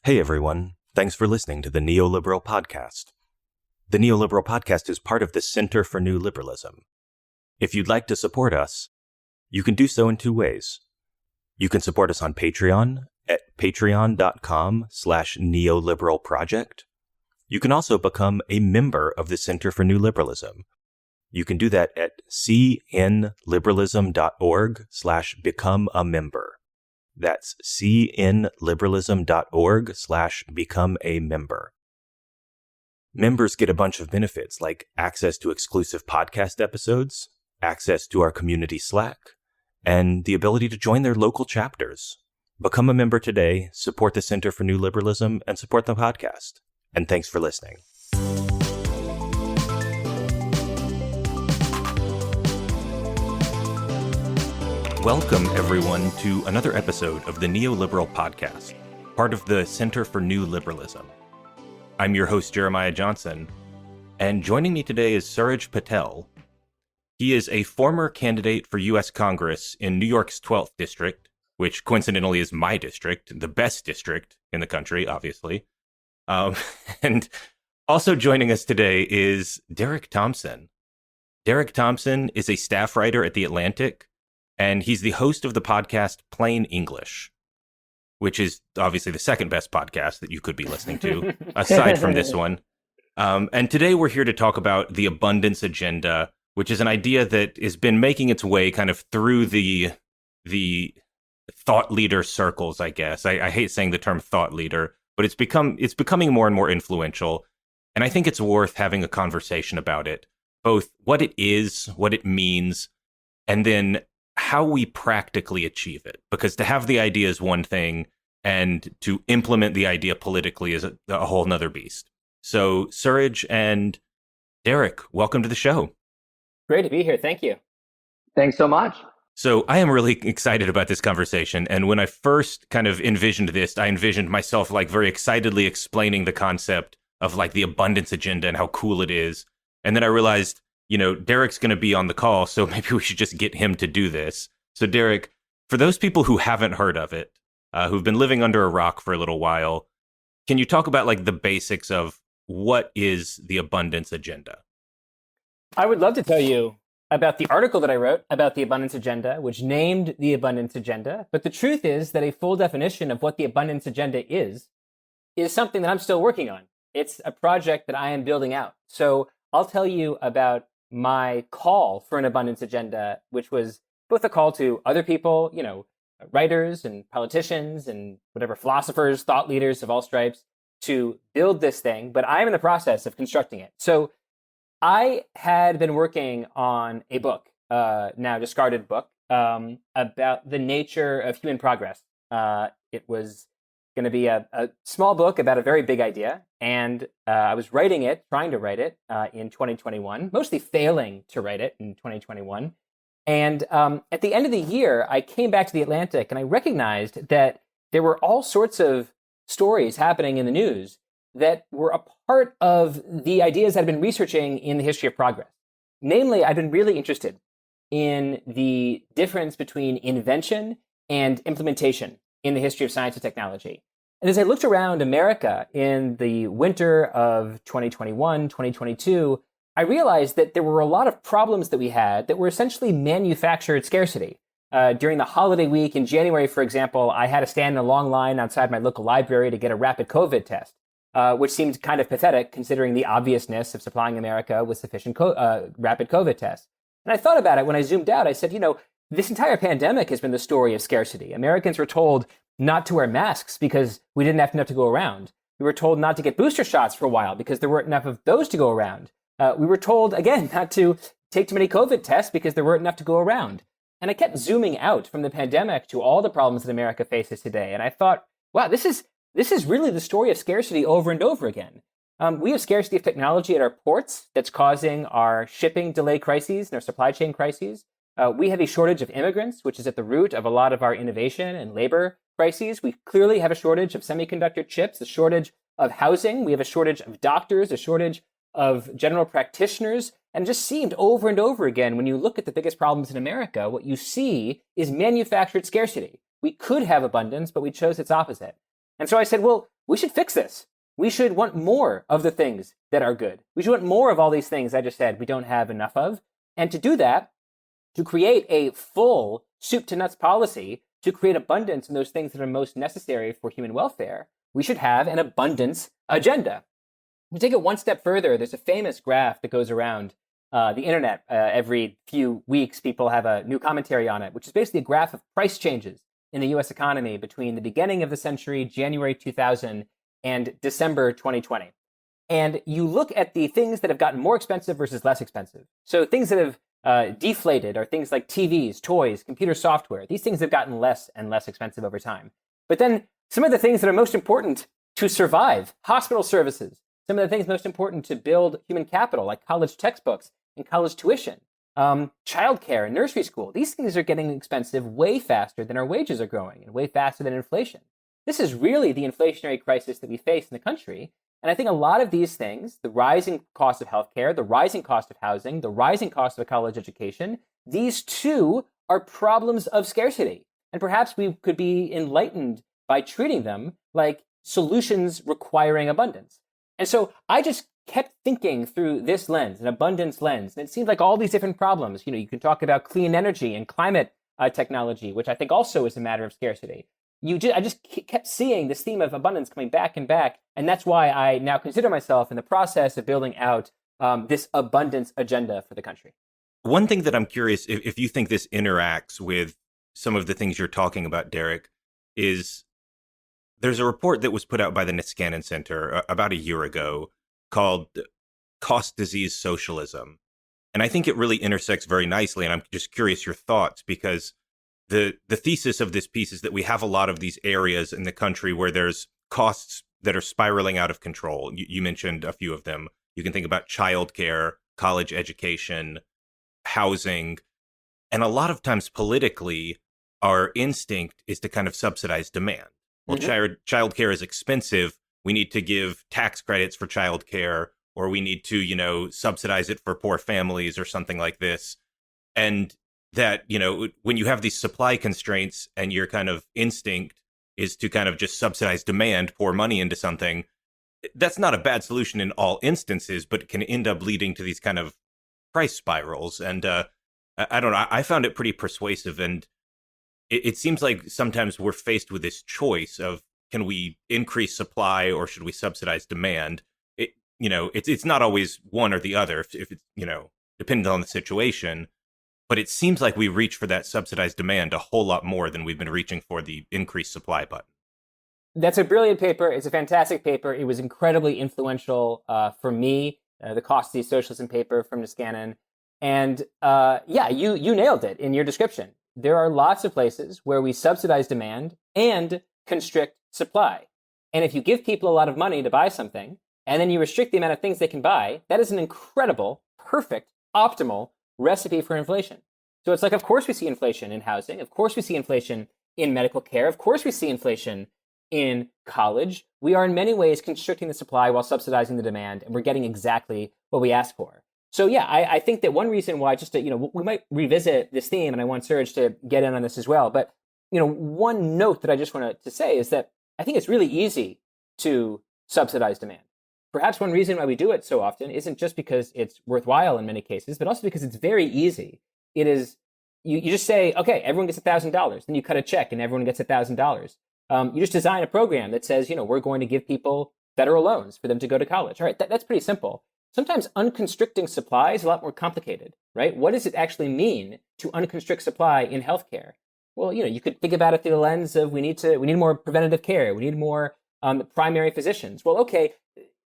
Hey everyone, thanks for listening to the Neoliberal Podcast. The Neoliberal Podcast is part of the Center for New Liberalism. If you'd like to support us, you can do so in two ways. You can support us on Patreon at patreon.com/neoliberalproject. You can also become a member of the Center for New Liberalism. You can do that at cnliberalism.org/become-a-member. That's cnliberalism.org/become-a-member. Members get a bunch of benefits like access to exclusive podcast episodes, access to our community Slack, and the ability to join their local chapters. Become a member today, support the Center for New Liberalism, and support the podcast. And thanks for listening. Welcome, everyone, to another episode of the Neoliberal Podcast, part of the Center for New Liberalism. I'm your host, Jeremiah Johnson, and joining me today is Suraj Patel. He is a former candidate for U.S. Congress in New York's 12th District, which coincidentally is my district, the best district in the country, obviously. And also joining us today is Derek Thompson. Derek Thompson is a staff writer at The Atlantic, and he's the host of the podcast Plain English, which is obviously the second best podcast that you could be listening to, aside from this one. And today we're here to talk about the abundance agenda, which is an idea that has been making its way kind of through the thought leader circles, I guess. I hate saying the term thought leader, but it's becoming more and more influential. And I think it's worth having a conversation about it, both what it is, what it means, and then how we practically achieve it. Because to have the idea is one thing, and to implement the idea politically is a whole nother beast. So Suraj and Derek, welcome to the show. Great to be here. Thank you. Thanks so much. So I am really excited about this conversation. And when I first kind of envisioned this, I envisioned myself like very excitedly explaining the concept of like the abundance agenda and how cool it is. And then I realized, Derek's going to be on the call, so maybe we should just get him to do this. So Derek, for those people who haven't heard of it, who've been living under a rock for a little while, can you talk about like the basics of what is the abundance agenda? I would love to tell you about the article that I wrote about the abundance agenda, which named the abundance agenda. But the truth is that a full definition of what the abundance agenda is something that I'm still working on. It's a project that I am building out. So I'll tell you about my call for an abundance agenda, which was both a call to other people, writers and politicians and whatever philosophers, thought leaders of all stripes to build this thing. But I'm in the process of constructing it. So I had been working on a book, now discarded book, about the nature of human progress. It was going to be a small book about a very big idea. And I was trying to write it in 2021, mostly failing to write it in 2021. And at the end of the year, I came back to The Atlantic and I recognized that there were all sorts of stories happening in the news that were a part of the ideas I'd been researching in the history of progress. Namely, I've been really interested in the difference between invention and implementation in the history of science and technology. And as I looked around America in the winter of 2021, 2022, I realized that there were a lot of problems that we had that were essentially manufactured scarcity. During the holiday week in January, for example, I had to stand in a long line outside my local library to get a rapid COVID test, which seemed kind of pathetic considering the obviousness of supplying America with sufficient rapid COVID tests. And I thought about it when I zoomed out. I said, this entire pandemic has been the story of scarcity. Americans were told not to wear masks because we didn't have enough to go around. We were told not to get booster shots for a while because there weren't enough of those to go around. We were told, again, not to take too many COVID tests because there weren't enough to go around. And I kept zooming out from the pandemic to all the problems that America faces today. And I thought, wow, this is really the story of scarcity over and over again. We have scarcity of technology at our ports that's causing our shipping delay crises and our supply chain crises. We have a shortage of immigrants, which is at the root of a lot of our innovation and labor crises. We clearly have a shortage of semiconductor chips, a shortage of housing. We have a shortage of doctors, a shortage of general practitioners. And it just seemed over and over again, when you look at the biggest problems in America, what you see is manufactured scarcity. We could have abundance, but we chose its opposite. And so I said, well, we should fix this. We should want more of the things that are good. We should want more of all these things I just said we don't have enough of. And to do that, to create a full soup to nuts policy, to create abundance in those things that are most necessary for human welfare, we should have an abundance agenda. To take it one step further, there's a famous graph that goes around the internet. Every few weeks, people have a new commentary on it, which is basically a graph of price changes in the US economy between the beginning of the century, January 2000, and December 2020. And you look at the things that have gotten more expensive versus less expensive. So things that have deflated are things like TVs, toys, computer software. These things have gotten less and less expensive over time. But then some of the things that are most important to survive, hospital services, some of the things most important to build human capital, like college textbooks and college tuition, childcare and nursery school, these things are getting expensive way faster than our wages are growing and way faster than inflation. This is really the inflationary crisis that we face in the country. And I think a lot of these things, the rising cost of healthcare, the rising cost of housing, the rising cost of a college education, these too are problems of scarcity. And perhaps we could be enlightened by treating them like solutions requiring abundance. And so I just kept thinking through this lens, an abundance lens. And it seemed like all these different problems, you can talk about clean energy and climate technology, which I think also is a matter of scarcity. I just kept seeing this theme of abundance coming back and back. And that's why I now consider myself in the process of building out this abundance agenda for the country. One thing that I'm curious if you think this interacts with some of the things you're talking about, Derek, is there's a report that was put out by the Niskanen Center about a year ago called Cost Disease Socialism. And I think it really intersects very nicely. And I'm just curious your thoughts, because the thesis of this piece is that we have a lot of these areas in the country where there's costs that are spiraling out of control. You mentioned a few of them. You can think about childcare, college education, housing. And a lot of times politically, our instinct is to kind of subsidize demand. Well, childcare is expensive. We need to give tax credits for childcare, or we need to, subsidize it for poor families or something like this. And that, when you have these supply constraints and your kind of instinct is to kind of just subsidize demand, pour money into something, that's not a bad solution in all instances, but it can end up leading to these kind of price spirals. And I don't know, I found it pretty persuasive. And it seems like sometimes we're faced with this choice of, can we increase supply or should we subsidize demand? It's not always one or the other if it's, depending on the situation. But it seems like we reach for that subsidized demand a whole lot more than we've been reaching for the increased supply button. That's a brilliant paper. It's a fantastic paper. It was incredibly influential for me, the Cost Disease Socialism paper from Niskanen. And you nailed it in your description. There are lots of places where we subsidize demand and constrict supply. And if you give people a lot of money to buy something, and then you restrict the amount of things they can buy, that is an incredible, perfect, optimal recipe for inflation. So it's like, of course we see inflation in housing. Of course we see inflation in medical care. Of course we see inflation in college. We are in many ways constricting the supply while subsidizing the demand, and we're getting exactly what we ask for. So yeah, I think that one reason why, just to, we might revisit this theme, and I want Suraj to get in on this as well. But one note that I just wanted to say is that I think it's really easy to subsidize demand. Perhaps one reason why we do it so often isn't just because it's worthwhile in many cases, but also because it's very easy. It is, you just say, okay, everyone gets $1,000. Then you cut a check and everyone gets $1,000. You just design a program that says, we're going to give people federal loans for them to go to college. All right, that's pretty simple. Sometimes unconstricting supply is a lot more complicated, right? What does it actually mean to unconstrict supply in healthcare? Well, you could think about it through the lens of we need more preventative care. We need more primary physicians. Well, okay,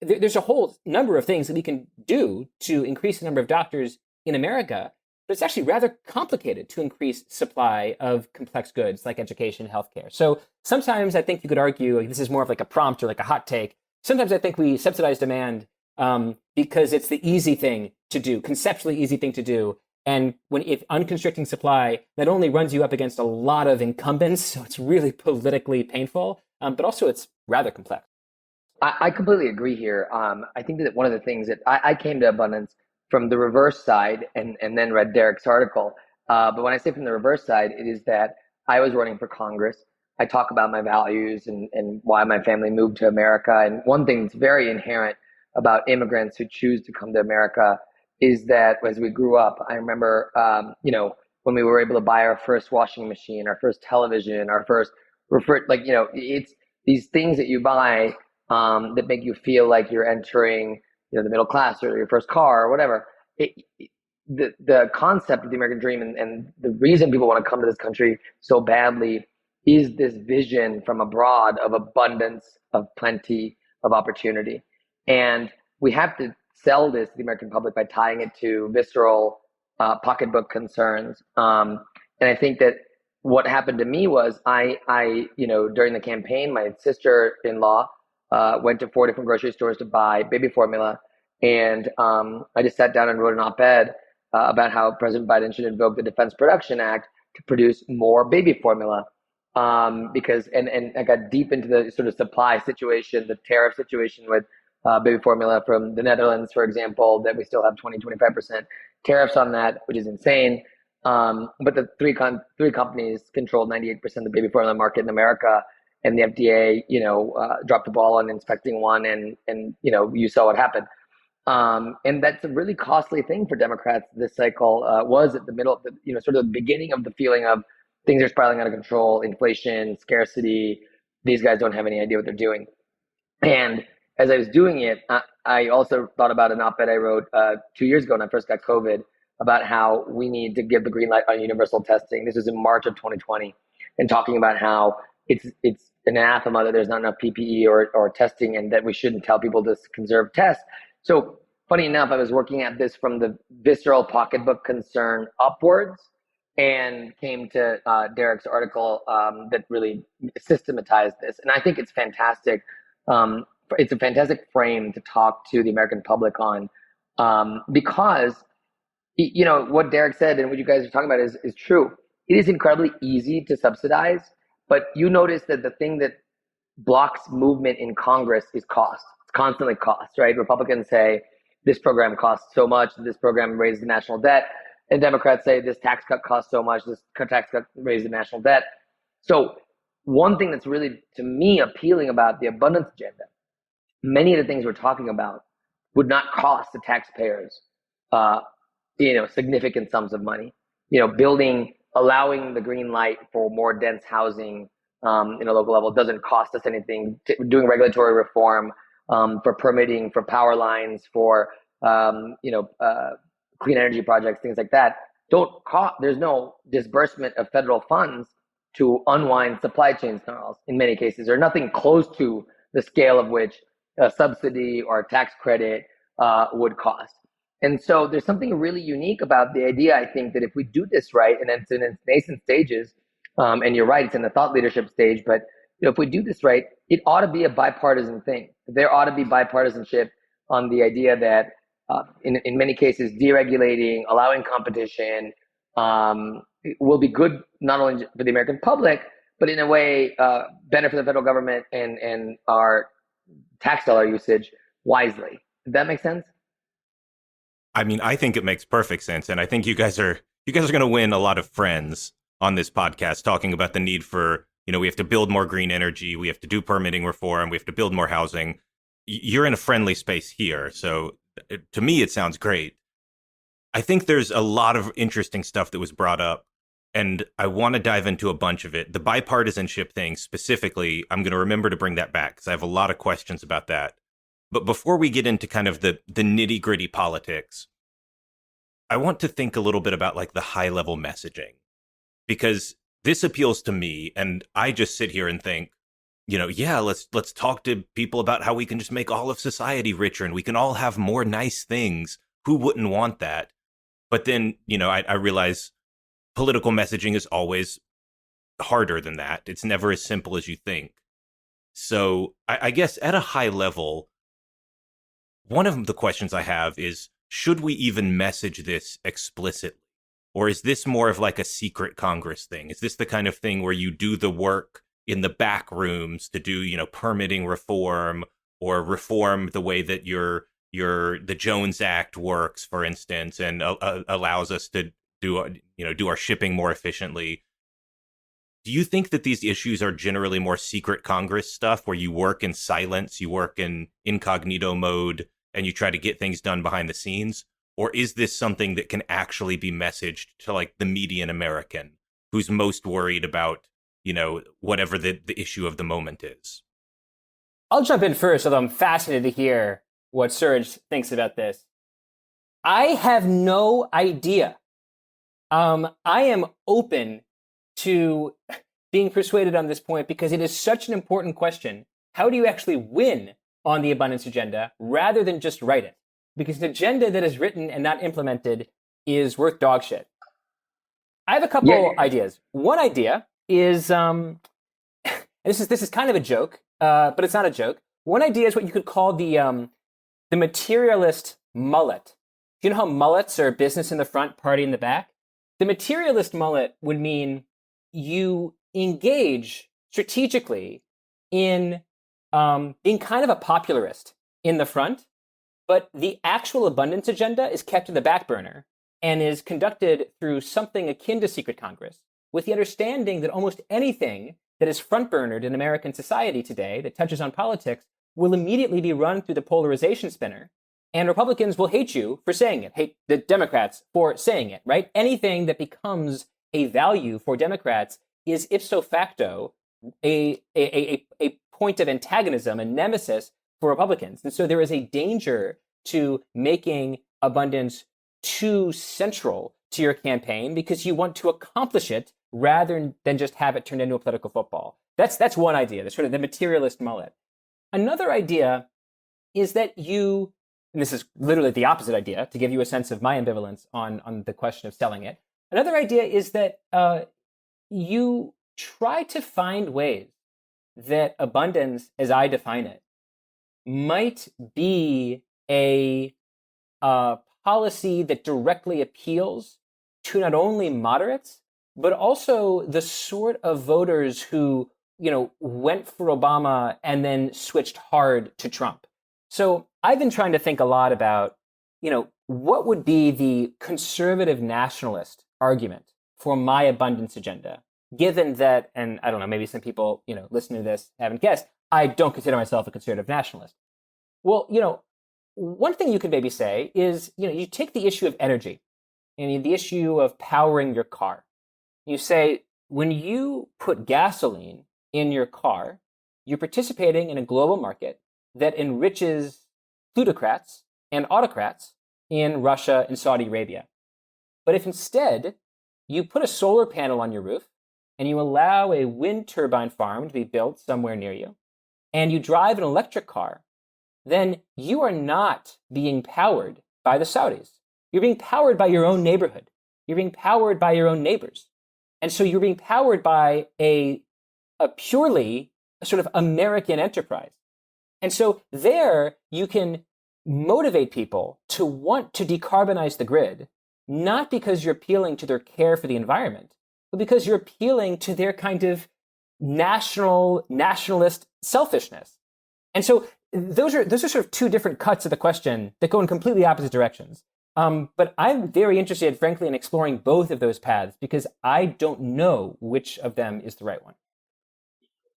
there's a whole number of things that we can do to increase the number of doctors in America, but it's actually rather complicated to increase supply of complex goods like education and healthcare. So sometimes I think you could argue, like, this is more of like a prompt or like a hot take. Sometimes I think we subsidize demand because it's the easy thing to do, conceptually easy thing to do. And if unconstricting supply not only runs you up against a lot of incumbents, so it's really politically painful, but also it's rather complex. I completely agree here. I think that one of the things that I came to abundance from the reverse side and then read Derek's article. But when I say from the reverse side, it is that I was running for Congress. I talk about my values and why my family moved to America. And one thing that's very inherent about immigrants who choose to come to America is that as we grew up, I remember, when we were able to buy our first washing machine, our first television, our first it's these things that you buy that make you feel like you're entering, the middle class or your first car or whatever. The concept of the American dream and the reason people want to come to this country so badly is this vision from abroad of abundance, of plenty, of opportunity. And we have to sell this to the American public by tying it to visceral pocketbook concerns. And I think that what happened to me was during the campaign, my sister-in-law went to 4 different grocery stores to buy baby formula. And I just sat down and wrote an op-ed about how President Biden should invoke the Defense Production Act to produce more baby formula. Because I got deep into the sort of supply situation, the tariff situation with baby formula from the Netherlands, for example, that we still have 20-25% tariffs on that, which is insane. But the three companies control 98% of the baby formula market in America, and the FDA, dropped the ball on inspecting one, and you saw what happened. And that's a really costly thing for Democrats. This cycle was at the middle of the, sort of the beginning of the feeling of things are spiraling out of control, inflation, scarcity. These guys don't have any idea what they're doing. And as I was doing it, I also thought about an op-ed I wrote 2 years ago when I first got COVID about how we need to give the green light on universal testing. This was in March of 2020, and talking about how it's an anathema that there's not enough PPE or testing, and that we shouldn't tell people to conserve tests. So funny enough, I was working at this from the visceral pocketbook concern upwards, and came to Derek's article that really systematized this. And I think it's fantastic. It's a fantastic frame to talk to the American public on, because what Derek said and what you guys are talking about is true. It is incredibly easy to subsidize, but you notice that the thing that blocks movement in Congress is cost. It's constantly cost, right? Republicans say this program costs so much, this program raised the national debt. And Democrats say this tax cut costs so much, this tax cut raised the national debt. So one thing that's really, to me, appealing about the abundance agenda, many of the things we're talking about would not cost the taxpayers, significant sums of money. Allowing the green light for more dense housing in a local level doesn't cost us anything. Doing regulatory reform for permitting, for power lines, for clean energy projects, things like that, don't cost. There's no disbursement of federal funds to unwind supply chain snarls in many cases, or nothing close to the scale of which a subsidy or a tax credit would cost. And so there's something really unique about the idea, I think, that if we do this right, and it's in its nascent stages, and you're right, it's in the thought leadership stage, but if we do this right, it ought to be a bipartisan thing. There ought to be bipartisanship on the idea that in many cases, deregulating, allowing competition will be good not only for the American public, but in a way better for the federal government and our tax dollar usage wisely. Does that make sense? I mean, I think it makes perfect sense, and I think you guys are going to win a lot of friends on this podcast talking about the need for, we have to build more green energy, we have to do permitting reform, we have to build more housing. You're in a friendly space here, so to me, it sounds great. I think there's a lot of interesting stuff that was brought up, and I want to dive into a bunch of it. The bipartisanship thing specifically, I'm going to remember to bring that back because I have a lot of questions about that. But before we get into kind of the nitty gritty politics, I want to think a little bit about like the high level messaging, because this appeals to me. And I just sit here and think, let's talk to people about how we can just make all of society richer and we can all have more nice things. Who wouldn't want that? But then, I realize political messaging is always harder than that. It's never as simple as you think. So I guess at a high level, one of the questions I have is, should we even message this explicitly? Or is this more of like a secret Congress thing? Is this the kind of thing where you do the work in the back rooms to do, permitting reform or reform the way that the Jones Act works, for instance, and allows us to do our shipping more efficiently? Do you think that these issues are generally more secret Congress stuff where you work in silence, you work in incognito mode, and you try to get things done behind the scenes? Or is this something that can actually be messaged to like the median American who's most worried about, whatever the issue of the moment is? I'll jump in first, although I'm fascinated to hear what Suraj thinks about this. I have no idea. I am open to being persuaded on this point because it is such an important question. How do you actually win on the abundance agenda rather than just write it? Because an agenda that is written and not implemented is worth dog shit. I have a couple ideas. One idea is, this is kind of a joke, but it's not a joke. One idea is what you could call the materialist mullet. You know how mullets are business in the front, party in the back? The materialist mullet would mean you engage strategically in being kind of a popularist in the front, but the actual abundance agenda is kept in the back burner and is conducted through something akin to secret Congress, with the understanding that almost anything that is front-burnered in American society today that touches on politics will immediately be run through the polarization spinner, and Republicans will hate you for saying it, hate the Democrats for saying it, right? Anything that becomes a value for Democrats is ipso facto a point of antagonism, a nemesis for Republicans. And so there is a danger to making abundance too central to your campaign because you want to accomplish it rather than just have it turned into a political football. That's one idea, the sort of the materialist mullet. Another idea is that you, and this is literally the opposite idea, to give you a sense of my ambivalence on the question of selling it. Another idea is that you try to find ways that abundance, as I define it, might be a policy that directly appeals to not only moderates, but also the sort of voters who, went for Obama and then switched hard to Trump. So I've been trying to think a lot about, what would be the conservative nationalist argument for my abundance agenda, given that, and I don't know, maybe some people, listening to this haven't guessed, I don't consider myself a conservative nationalist. Well, one thing you could maybe say is, you take the issue of energy and the issue of powering your car. You say, when you put gasoline in your car, you're participating in a global market that enriches plutocrats and autocrats in Russia and Saudi Arabia. But if instead you put a solar panel on your roof and you allow a wind turbine farm to be built somewhere near you, and you drive an electric car, then you are not being powered by the Saudis. You're being powered by your own neighborhood. You're being powered by your own neighbors. And so you're being powered by a purely sort of American enterprise. And so there you can motivate people to want to decarbonize the grid, not because you're appealing to their care for the environment, but because you're appealing to their kind of nationalist selfishness. And so those are sort of two different cuts of the question that go in completely opposite directions. But I'm very interested, frankly, in exploring both of those paths because I don't know which of them is the right one.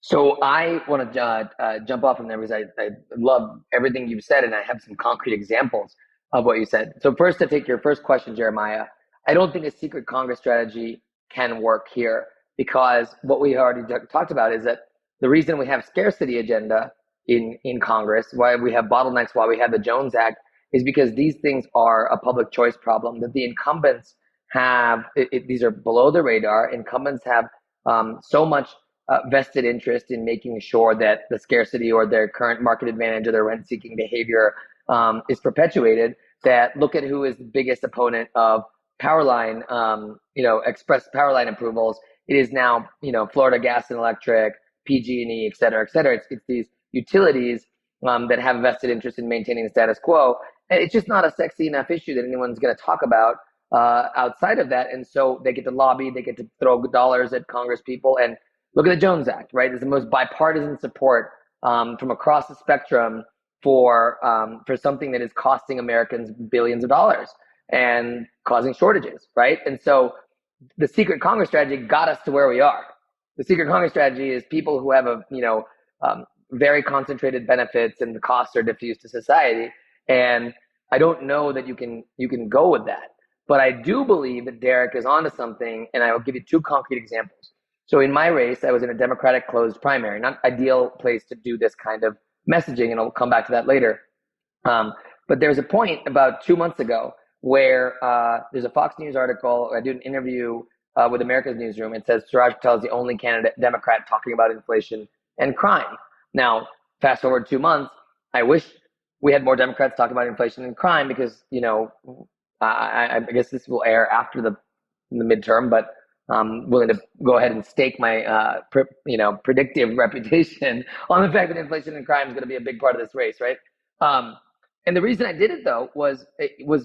So I want to jump off from there because I love everything you've said, and I have some concrete examples of what you said. So first, to take your first question, Jeremiah, I don't think a secret Congress strategy can work here because what we already talked about is that the reason we have scarcity agenda in Congress, why we have bottlenecks, why we have the Jones Act, is because these things are a public choice problem that the incumbents have. These are below the radar. Incumbents have so much vested interest in making sure that the scarcity or their current market advantage or their rent-seeking behavior is perpetuated, that look at who is the biggest opponent of powerline, express powerline approvals. It is now, Florida Gas and Electric, PG&E, et cetera, et cetera. It's these utilities that have a vested interest in maintaining the status quo. And it's just not a sexy enough issue that anyone's going to talk about outside of that. And so they get to lobby, they get to throw dollars at Congress people. And look at the Jones Act, right? It's the most bipartisan support from across the spectrum for something that is costing Americans billions of dollars and causing shortages, right? And so the secret Congress strategy got us to where we are. The secret Congress strategy is people who have very concentrated benefits and the costs are diffused to society. And I don't know that you can go with that. But I do believe that Derek is onto something, and I will give you two concrete examples. So in my race, I was in a Democratic closed primary, not ideal place to do this kind of messaging, and I'll come back to that later. But there's a point about 2 months ago where there's a Fox News article. I did an interview with America's Newsroom. It says Suraj Patel is the only candidate Democrat talking about inflation and crime. Now, fast forward 2 months, I wish we had more Democrats talking about inflation and crime because, I guess this will air after the midterm, but I'm willing to go ahead and stake my, predictive reputation on the fact that inflation and crime is going to be a big part of this race, right? And the reason I did it, though, was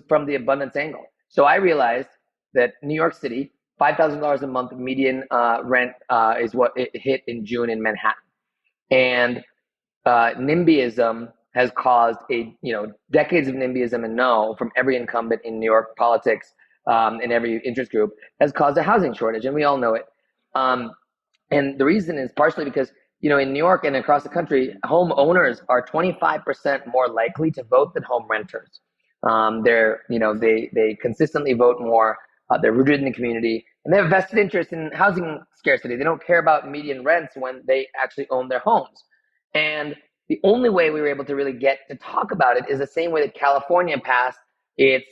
from the abundance angle. So I realized that New York City, $5,000 a month median rent is what it hit in June in Manhattan. And NIMBYism has caused decades of NIMBYism and no from every incumbent in New York politics and every interest group has caused a housing shortage, and we all know it. And the reason is partially because, in New York and across the country, home owners are 25% more likely to vote than home renters. They consistently vote more. They're rooted in the community, and they have a vested interest in housing scarcity. They don't care about median rents when they actually own their homes. And the only way we were able to really get to talk about it is the same way that California passed its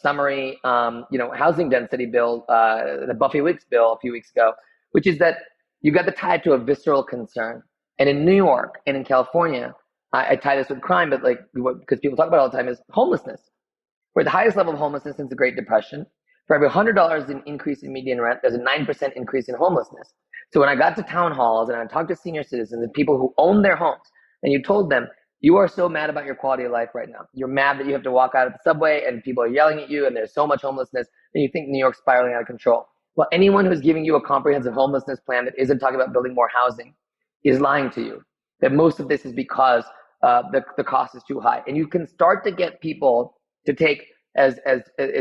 summary, housing density bill, the Buffy Wicks bill a few weeks ago, which is that you got to tie it to a visceral concern. And in New York and in California, I tie this with crime, but because people talk about it all the time, is homelessness. We're at the highest level of homelessness since the Great Depression. For every $100 in increase in median rent, there's a 9% increase in homelessness. So when I got to town halls and I talked to senior citizens and people who own their homes, and you told them, you are so mad about your quality of life right now. You're mad that you have to walk out of the subway and people are yelling at you and there's so much homelessness, and you think New York's spiraling out of control. Well, anyone who's giving you a comprehensive homelessness plan that isn't talking about building more housing is lying to you. That most of this is because the cost is too high. And you can start to get people to take, as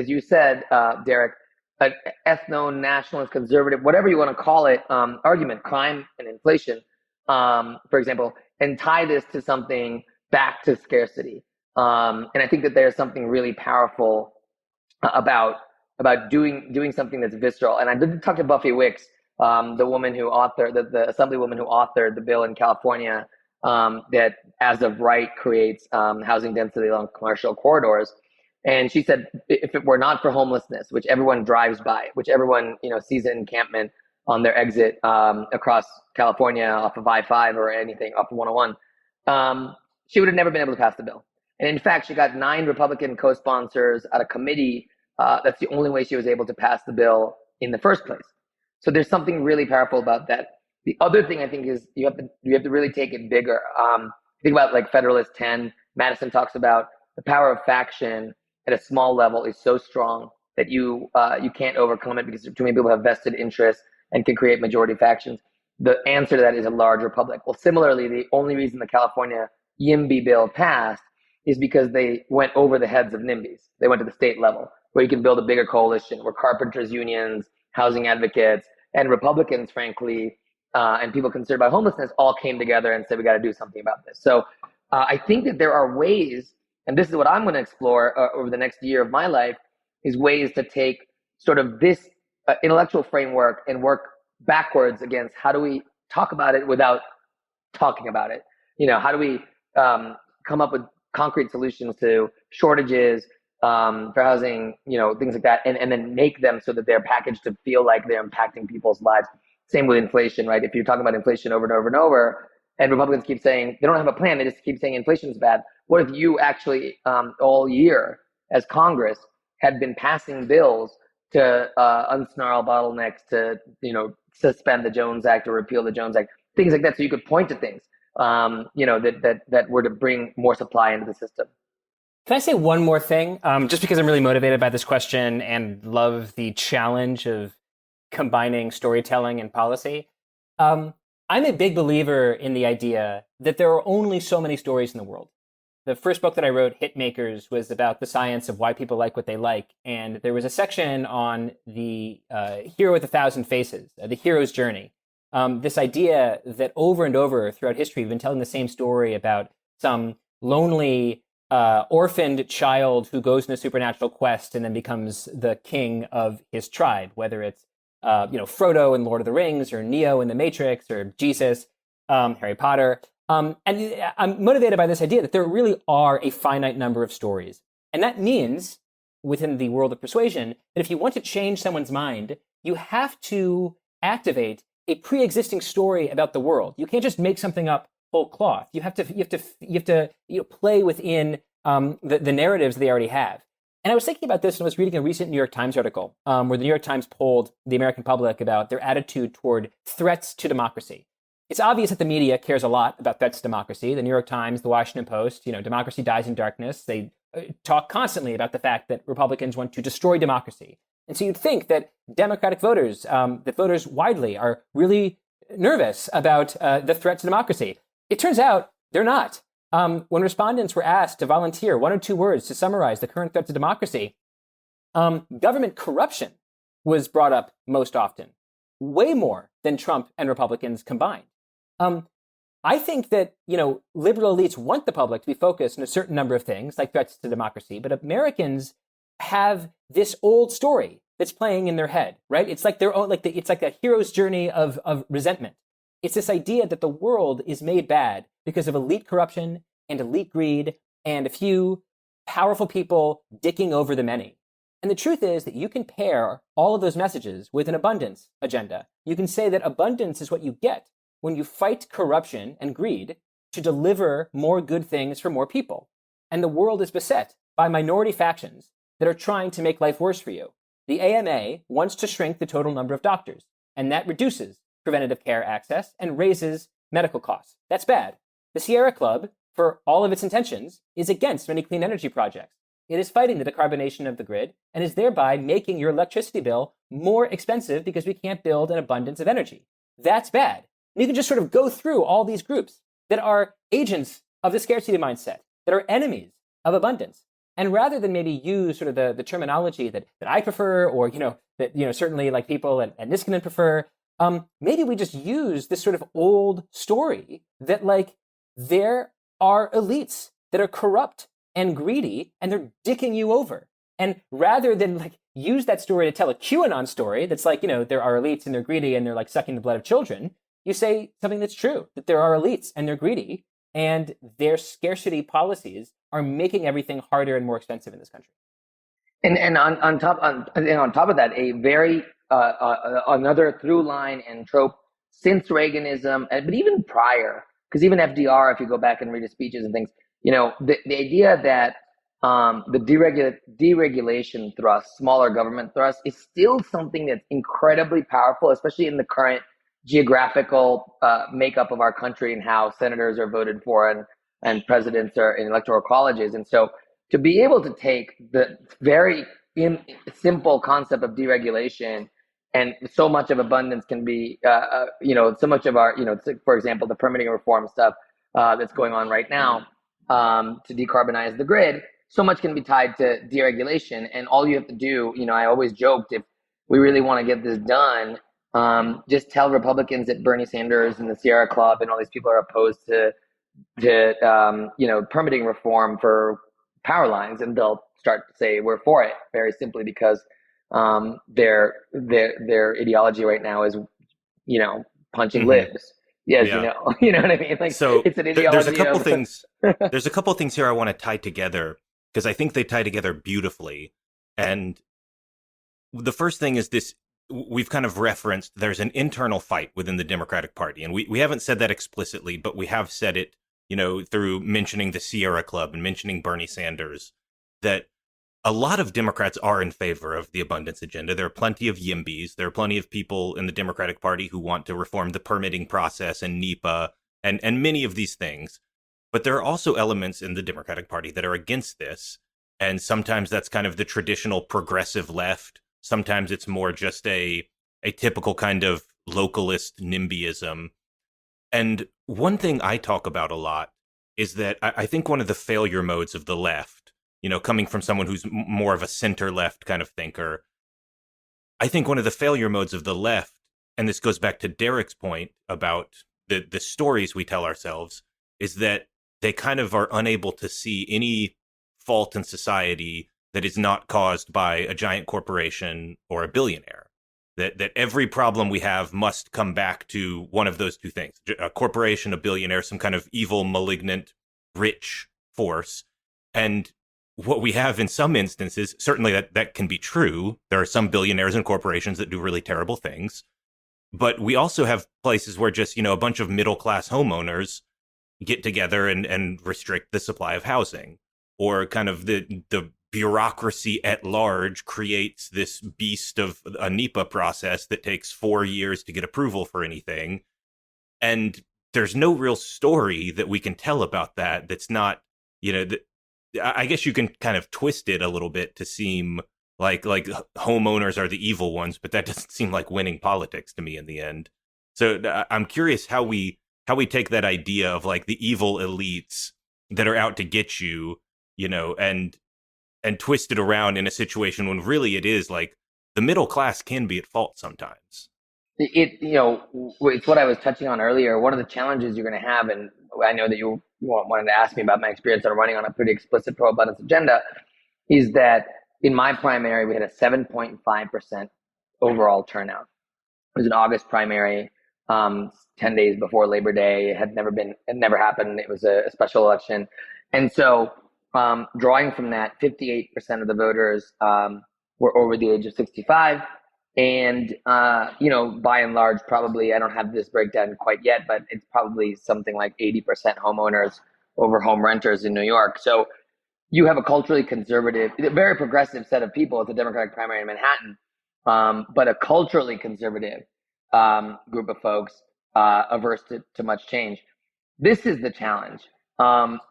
you said, Derek, an ethno-nationalist, conservative, whatever you want to call it, argument, crime and inflation, for example, and tie this to something back to scarcity. And I think that there's something really powerful about doing something that's visceral. And I did talk to Buffy Wicks, the woman who authored, the assemblywoman who authored the bill in California that, as of right, creates housing density along commercial corridors. And she said, if it were not for homelessness, which everyone drives by, which everyone sees an encampment on their exit across California off of I-5 or anything off of 101, she would have never been able to pass the bill. And in fact, she got 9 Republican co-sponsors at a committee. That's the only way she was able to pass the bill in the first place. So there's something really powerful about that. The other thing I think is you have to really take it bigger. Think about like Federalist 10. Madison talks about the power of faction at a small level is so strong that you can't overcome it because too many people have vested interests and can create majority factions. The answer to that is a large republic. Well, similarly, the only reason the California YIMBY bill passed is because they went over the heads of NIMBYs. They went to the state level where you can build a bigger coalition where carpenters unions, housing advocates, and Republicans, frankly, and people concerned about homelessness all came together and said, we got to do something about this. So I think that there are ways, and this is what I'm going to explore over the next year of my life, is ways to take sort of this intellectual framework and work backwards against how do we talk about it without talking about it? How do we come up with concrete solutions to shortages for housing, things like that, and then make them so that they're packaged to feel like they're impacting people's lives. Same with inflation, right? If you're talking about inflation over and over and over, and Republicans keep saying they don't have a plan, they just keep saying inflation is bad. What if you actually all year as Congress had been passing bills to unsnarl bottlenecks, to suspend the Jones Act or repeal the Jones Act, things like that, so you could point to things that were to bring more supply into the system. Can I say one more thing? Just because I'm really motivated by this question and love the challenge of combining storytelling and policy. I'm a big believer in the idea that there are only so many stories in the world. The first book that I wrote, Hitmakers, was about the science of why people like what they like. And there was a section on the hero with 1,000 faces, the hero's journey. this idea that over and over throughout history, we've been telling the same story about some lonely orphaned child who goes on a supernatural quest and then becomes the king of his tribe, whether it's Frodo in Lord of the Rings, or Neo in The Matrix, or Jesus, Harry Potter. And I'm motivated by this idea that there really are a finite number of stories. And that means, within the world of persuasion, that if you want to change someone's mind, you have to activate a pre-existing story about the world. You can't just make something up whole cloth. You have to play within the narratives they already have. And I was thinking about this when I was reading a recent New York Times article where the New York Times polled the American public about their attitude toward threats to democracy. It's obvious that the media cares a lot about threats to democracy. The New York Times, the Washington Post, democracy dies in darkness. They talk constantly about the fact that Republicans want to destroy democracy. And so you'd think that Democratic voters, that voters widely are really nervous about the threat to democracy. It turns out they're not. When respondents were asked to volunteer 1 or 2 words to summarize the current threat to democracy, government corruption was brought up most often, way more than Trump and Republicans combined. I think that, liberal elites want the public to be focused on a certain number of things, like threats to democracy, but Americans have this old story that's playing in their head, right? It's like their own, it's like a hero's journey of resentment. It's this idea that the world is made bad because of elite corruption and elite greed and a few powerful people dicking over the many. And the truth is that you can pair all of those messages with an abundance agenda. You can say that abundance is what you get when you fight corruption and greed to deliver more good things for more people. And the world is beset by minority factions that are trying to make life worse for you. The AMA wants to shrink the total number of doctors, and that reduces preventative care access and raises medical costs. That's bad. The Sierra Club, for all of its intentions, is against many clean energy projects. It is fighting the decarbonation of the grid and is thereby making your electricity bill more expensive because we can't build an abundance of energy. That's bad. And you can just sort of go through all these groups that are agents of the scarcity mindset, that are enemies of abundance. And rather than maybe use sort of the terminology that I prefer, or, that, certainly like people at Niskanen prefer, maybe we just use this sort of old story that there are elites that are corrupt and greedy and they're dicking you over. And rather than use that story to tell a QAnon story that's there are elites and they're greedy and they're sucking the blood of children, you say something that's true, that there are elites and they're greedy and their scarcity policies are making everything harder and more expensive in this country. And on top of that, a very another through line and trope since Reaganism, but even prior, because even FDR, if you go back and read his speeches and things, the idea that the deregulation thrust, smaller government thrust, is still something that's incredibly powerful, especially in the current geographical makeup of our country and how senators are voted for and presidents are in electoral colleges. And so to be able to take the very simple concept of deregulation, and so much of abundance can be, so much of our, for example, the permitting reform stuff that's going on right now to decarbonize the grid, so much can be tied to deregulation. And all you have to do, I always joked, if we really want to get this done, just tell Republicans that Bernie Sanders and the Sierra Club and all these people are opposed to permitting reform for power lines, and they'll start to say we're for it, very simply because their ideology right now is punching libs. Yes, Yeah. you know what I mean. So it's an ideology. there's a couple things. There's a couple things here I want to tie together because I think they tie together beautifully. And the first thing is this: we've kind of referenced there's an internal fight within the Democratic Party, and we haven't said that explicitly, but we have said it, through mentioning the Sierra Club and mentioning Bernie Sanders, that a lot of Democrats are in favor of the abundance agenda. There are plenty of YIMBYs. There are plenty of people in the Democratic Party who want to reform the permitting process and NEPA and many of these things. But there are also elements in the Democratic Party that are against this. And sometimes that's kind of the traditional progressive left. Sometimes it's more just a typical kind of localist NIMBYism. And one thing I talk about a lot is that I think one of the failure modes of the left, coming from someone who's more of a center left kind of thinker, I think one of the failure modes of the left and this goes back to Derek's point about the stories we tell ourselves, is that they kind of are unable to see any fault in society that is not caused by a giant corporation or a billionaire. That every problem we have must come back to one of those two things: a corporation, a billionaire, some kind of evil, malignant, rich force. And what we have in some instances, certainly that can be true. There are some billionaires and corporations that do really terrible things. But we also have places where just, a bunch of middle-class homeowners get together and restrict the supply of housing, or kind of the bureaucracy at large creates this beast of a NEPA process that takes 4 years to get approval for anything. And there's no real story that we can tell about that that's not, I guess you can kind of twist it a little bit to seem like homeowners are the evil ones, but that doesn't seem like winning politics to me in the end. So I'm curious how we take that idea of like the evil elites that are out to get you, and twist it around in a situation when really it is like the middle class can be at fault sometimes. It's what I was touching on earlier. One of the challenges you're going to have, and I know that you wanted to ask me about my experience on running on a pretty explicit pro-abundance agenda, is that in my primary, we had a 7.5% overall turnout. It was an August primary, 10 days before Labor Day. It never happened. It was a special election. And so drawing from that, 58% of the voters were over the age of 65. And, by and large, probably, I don't have this breakdown quite yet, but it's probably something like 80% homeowners over home renters in New York. So you have a culturally conservative, very progressive set of people. It's a Democratic primary in Manhattan, but a culturally conservative group of folks averse to much change. This is the challenge,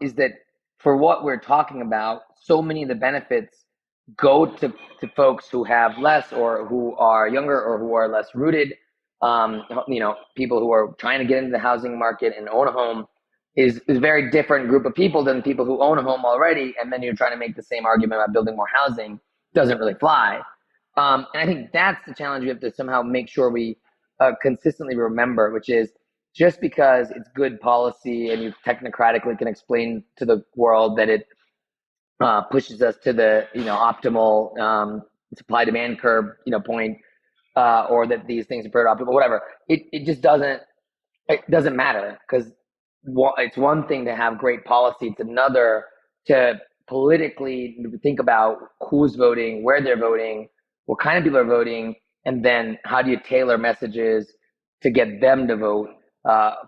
is that for what we're talking about, so many of the benefits go to folks who have less, or who are younger, or who are less rooted. People who are trying to get into the housing market and own a home is a very different group of people than people who own a home already. And then you're trying to make the same argument about building more housing. Doesn't really fly. And I think that's the challenge we have to somehow make sure we consistently remember, which is just because it's good policy and you technocratically can explain to the world that it pushes us to the optimal supply demand curve point, or that these things are optimal, whatever. It just doesn't matter, because it's one thing to have great policy. It's another to politically think about who's voting, where they're voting, what kind of people are voting, and then how do you tailor messages to get them to vote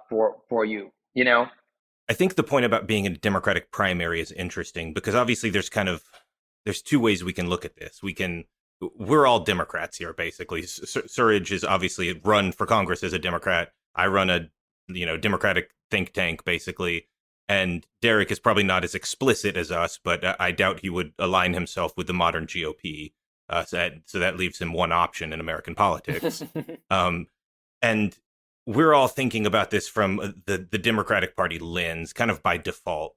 for you. I think the point about being in a Democratic primary is interesting, because obviously there's two ways we can look at this. We're all Democrats here, basically. Suraj is obviously run for Congress as a Democrat. I run a Democratic think tank, basically. And Derek is probably not as explicit as us, but I doubt he would align himself with the modern GOP. So that leaves him one option in American politics. And we're all thinking about this from the Democratic Party lens, kind of by default.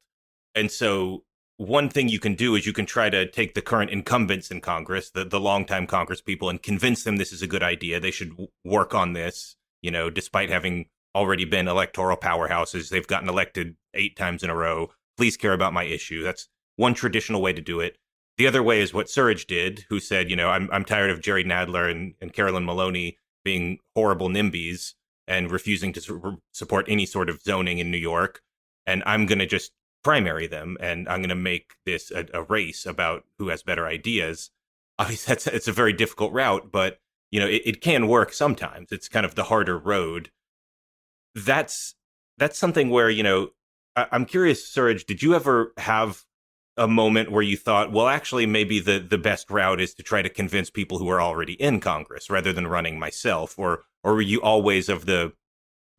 And so one thing you can do is you can try to take the current incumbents in Congress, the longtime Congress people, and convince them this is a good idea. They should work on this, despite having already been electoral powerhouses. They've gotten elected 8 times in a row. Please care about my issue. That's one traditional way to do it. The other way is what Suraj did, who said, I'm tired of Jerry Nadler and Carolyn Maloney being horrible NIMBYs and refusing to support any sort of zoning in New York. And I'm going to just primary them, and I'm going to make this a race about who has better ideas. Obviously, it's a very difficult route, but it can work sometimes. It's kind of the harder road. That's something where, I'm curious, Suraj, did you ever have a moment where you thought, well, actually, maybe the best route is to try to convince people who are already in Congress rather than running myself? Or were you always of the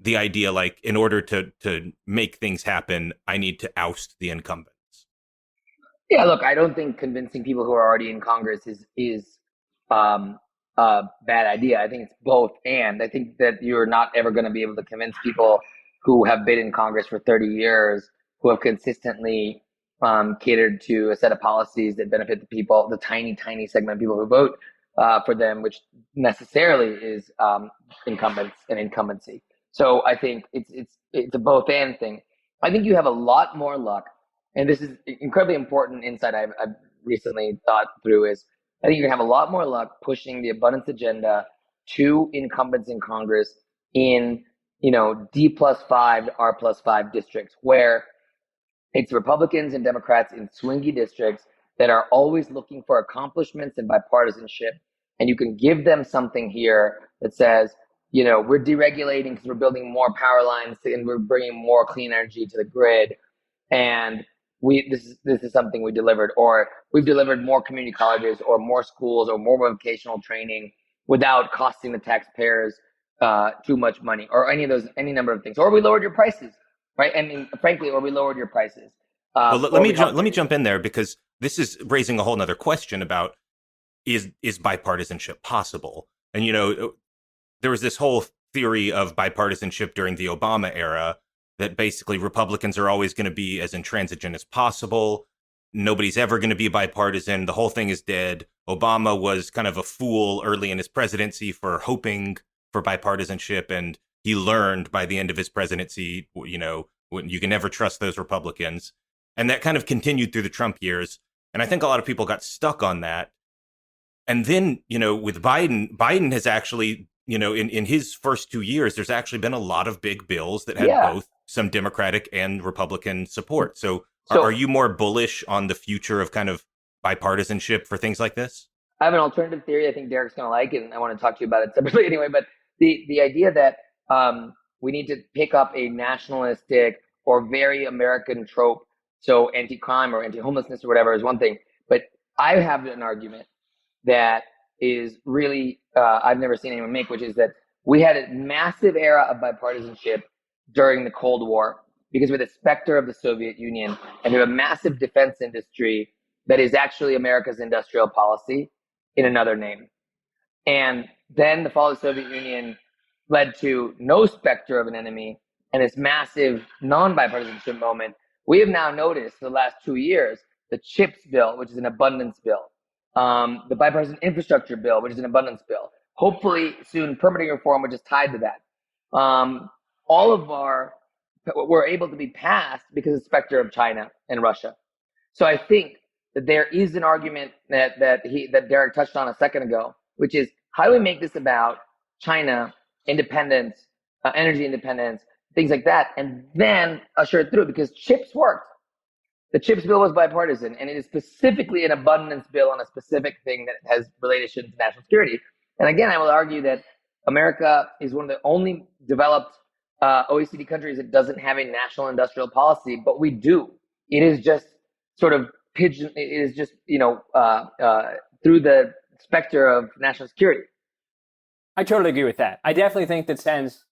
idea, like, in order to make things happen, I need to oust the incumbents? Yeah, look, I don't think convincing people who are already in Congress is a bad idea. I think it's both. And I think that you're not ever going to be able to convince people who have been in Congress for 30 years, who have consistently catered to a set of policies that benefit the people, the tiny, tiny segment of people who vote, for them, which necessarily is incumbency. So I think it's a both and thing. I think you have a lot more luck, and this is incredibly important insight I've recently thought through. Is I think you have a lot more luck pushing the abundance agenda to incumbents in Congress in D+5 to R+5 districts, where it's Republicans and Democrats in swingy districts that are always looking for accomplishments and bipartisanship. And you can give them something here that says, we're deregulating because we're building more power lines and we're bringing more clean energy to the grid. And this is something we delivered, or we've delivered more community colleges or more schools or more vocational training without costing the taxpayers too much money, or any number of things. Or we lowered your prices, right? I mean, frankly, or we lowered your prices. Well, let me jump in there, because this is raising a whole nother question about is bipartisanship possible? And there was this whole theory of bipartisanship during the Obama era that basically Republicans are always going to be as intransigent as possible. Nobody's ever going to be bipartisan. The whole thing is dead. Obama was kind of a fool early in his presidency for hoping for bipartisanship, and he learned by the end of his presidency, when you can never trust those Republicans. And that kind of continued through the Trump years. And I think a lot of people got stuck on that. And then, with Biden has actually, in his first 2 years, there's actually been a lot of big bills that had both some Democratic and Republican support. So are you more bullish on the future of kind of bipartisanship for things like this? I have an alternative theory I think Derek's going to like, and I want to talk to you about it separately anyway. But the idea that we need to pick up a nationalistic or very American trope, so anti-crime or anti-homelessness or whatever, is one thing. But I have an argument that is really I've never seen anyone make, which is that we had a massive era of bipartisanship during the Cold War because we're the specter of the Soviet Union, and we have a massive defense industry that is actually America's industrial policy in another name. And then the fall of the Soviet Union led to no specter of an enemy and this massive non-bipartisanship moment. We have now noticed for the last 2 years the CHIPS bill, which is an abundance bill, the bipartisan infrastructure bill, which is an abundance bill, hopefully soon permitting reform, which is tied to that. All of were able to be passed because of the specter of China and Russia. So I think that there is an argument that Derek touched on a second ago, which is how do we make this about China independence, energy independence, things like that, and then usher it through, because CHIPS worked. The CHIPS bill was bipartisan, and it is specifically an abundance bill on a specific thing that has relation to national security. And again, I will argue that America is one of the only developed OECD countries that doesn't have a national industrial policy, but we do. It is just sort of through the specter of national security. I totally agree with that. I definitely think that since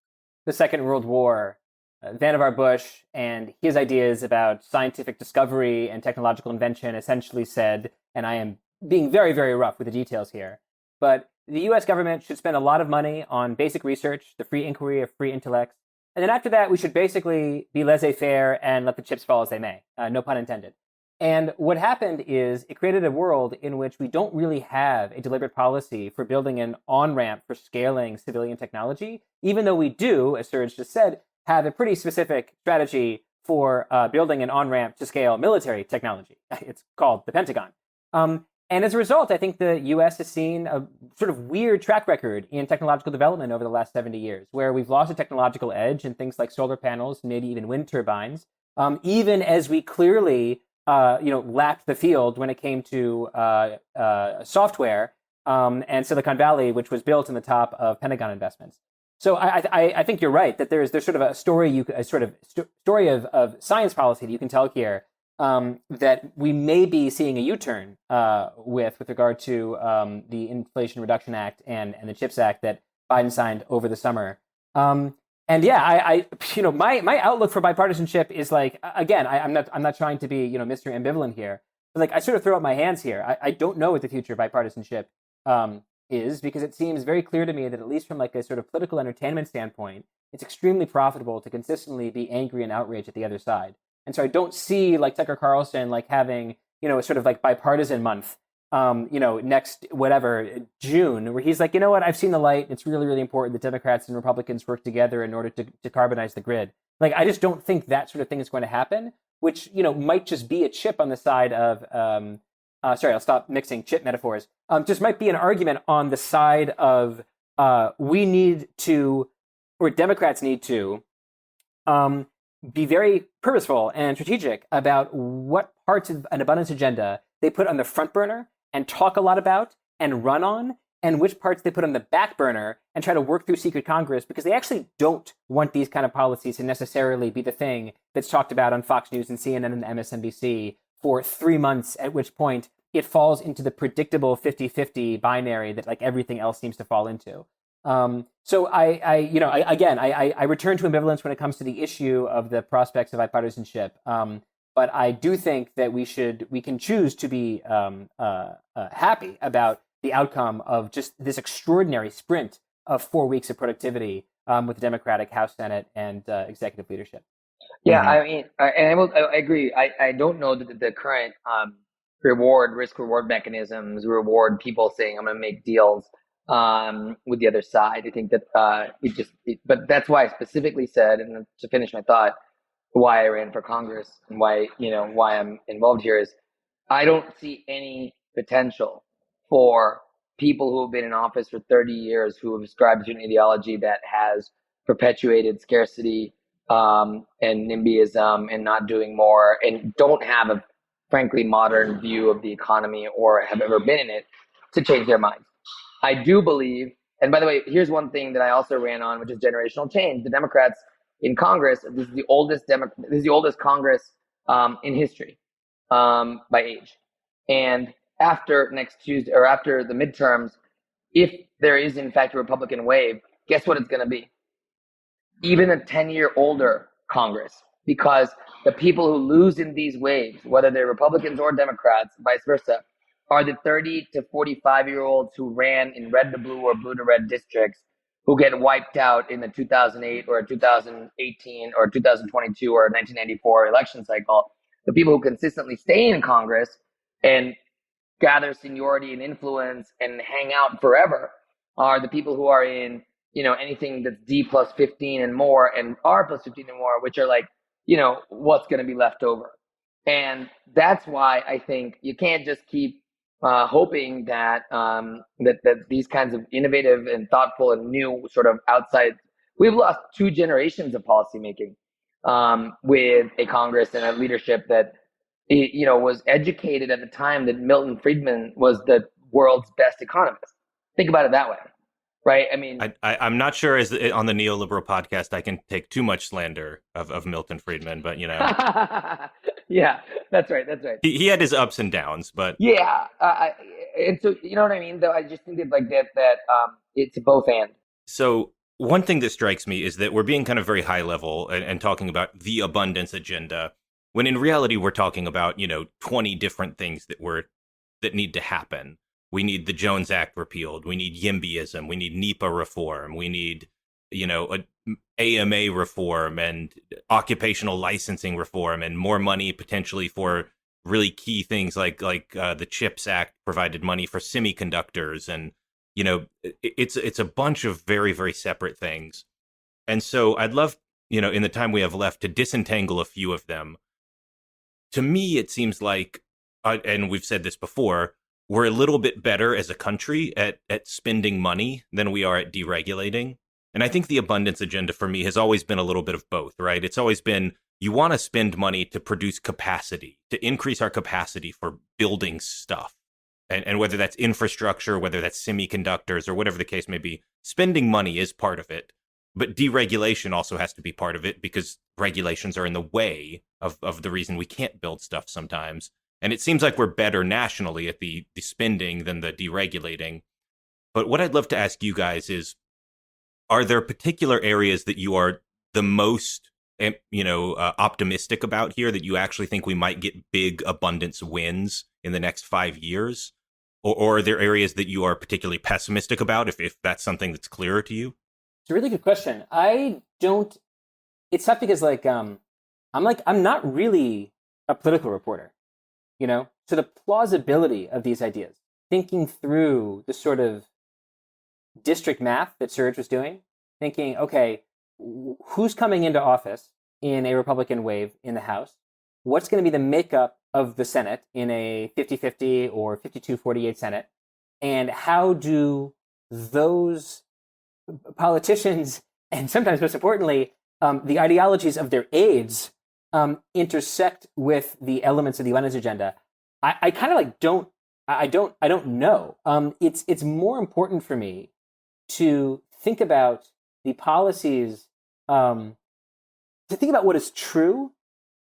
the Second World War, Vannevar Bush and his ideas about scientific discovery and technological invention essentially said, and I am being very, very rough with the details here, but the US government should spend a lot of money on basic research, the free inquiry of free intellects, and then after that, we should basically be laissez-faire and let the chips fall as they may, no pun intended. And what happened is it created a world in which we don't really have a deliberate policy for building an on-ramp for scaling civilian technology, even though we do, as Suraj just said, have a pretty specific strategy for building an on-ramp to scale military technology. It's called the Pentagon. And as a result, I think the US has seen a sort of weird track record in technological development over the last 70 years, where we've lost a technological edge in things like solar panels, maybe even wind turbines, even as we clearly lapped the field when it came to software and Silicon Valley, which was built in the top of Pentagon investments. So I think you're right that there's sort of a story, story of science policy that you can tell here that we may be seeing a U-turn with regard to the Inflation Reduction Act and the CHIPS Act that Biden signed over the summer. And yeah, my outlook for bipartisanship is like, again, I'm not trying to be, Mr. Ambivalent here, but like I sort of throw up my hands here. I don't know what the future of bipartisanship is, because it seems very clear to me that at least from like a sort of political entertainment standpoint, it's extremely profitable to consistently be angry and outraged at the other side. And so I don't see like Tucker Carlson like having, a sort of like bipartisan month next June, where he's like, you know what, I've seen the light. It's really, really important that Democrats and Republicans work together in order to decarbonize the grid. Like, I just don't think that sort of thing is going to happen, which, might just be a chip on the side of, sorry, I'll stop mixing chip metaphors. Just might be an argument on the side of we need to, or Democrats need to, be very purposeful and strategic about what parts of an abundance agenda they put on the front burner and talk a lot about and run on, and which parts they put on the back burner and try to work through secret Congress, because they actually don't want these kind of policies to necessarily be the thing that's talked about on Fox News and CNN and MSNBC for 3 months, at which point it falls into the predictable 50-50 binary that like everything else seems to fall into. So I return to ambivalence when it comes to the issue of the prospects of bipartisanship. But I do think that we can choose to be happy about the outcome of just this extraordinary sprint of 4 weeks of productivity with the Democratic House, Senate, and executive leadership. Yeah, I mean, I agree. I don't know that the current risk reward mechanisms reward people saying I'm going to make deals with the other side. I think that but that's why I specifically said, and to finish my thought, why I ran for Congress and why I'm involved here is I don't see any potential for people who have been in office for 30 years who have ascribed to an ideology that has perpetuated scarcity and NIMBYism and not doing more, and don't have a frankly modern view of the economy or have ever been in it, to change their minds. I do believe, and by the way, here's one thing that I also ran on, which is generational change. The Democrats in Congress, this is the oldest Congress in history by age. And after next Tuesday, or after the midterms, if there is in fact a Republican wave, guess what it's going to be? Even a 10-year older Congress, because the people who lose in these waves, whether they're Republicans or Democrats, vice versa, are the 30 to 45-year-olds who ran in red to blue or blue to red districts, who get wiped out in the 2008 or 2018 or 2022 or 1994 election cycle. The people who consistently stay in Congress and gather seniority and influence and hang out forever are the people who are in, anything that's D plus 15 and more and R plus 15 and more, which are like, what's going to be left over. And that's why I think you can't just keep hoping that that these kinds of innovative and thoughtful and new sort of outside. We've lost 2 generations of policymaking with a Congress and a leadership that was educated at the time that Milton Friedman was the world's best economist. Think about it that way, right? I mean, I'm not sure as on the Neoliberal Podcast I can take too much slander of Milton Friedman, but yeah, that's right. He had his ups and downs, but yeah, and so you know what I mean. Though I just think that it's a both and. So one thing that strikes me is that we're being kind of very high level and talking about the abundance agenda, when in reality we're talking about 20 different things that need to happen. We need the Jones Act repealed. We need YIMBYism. We need NEPA reform. We need AMA reform and occupational licensing reform, and more money potentially for really key things like the CHIPS Act provided money for semiconductors, and it's a bunch of very, very separate things. And so I'd love in the time we have left to disentangle a few of them. To me, it seems like, and we've said this before, we're a little bit better as a country at spending money than we are at deregulating. And I think the abundance agenda for me has always been a little bit of both, right? It's always been, you want to spend money to produce capacity, to increase our capacity for building stuff. And whether that's infrastructure, whether that's semiconductors, or whatever the case may be, spending money is part of it. But deregulation also has to be part of it, because regulations are in the way of the reason we can't build stuff sometimes. And it seems like we're better nationally at the spending than the deregulating. But what I'd love to ask you guys is, are there particular areas that you are the most optimistic about here, that you actually think we might get big abundance wins in the next 5 years? Or are there areas that you are particularly pessimistic about, if that's something that's clearer to you? It's a really good question. It's tough because I'm not really a political reporter, so the plausibility of these ideas thinking through the sort of district math that Suraj was doing, thinking, okay, who's coming into office in a Republican wave in the House? What's going to be the makeup of the Senate in a 50-50 or 52-48 Senate? And how do those politicians, and sometimes most importantly, the ideologies of their aides intersect with the elements of the abundance agenda? I kind of like I don't know. It's more important for me to think about the policies, to think about what is true,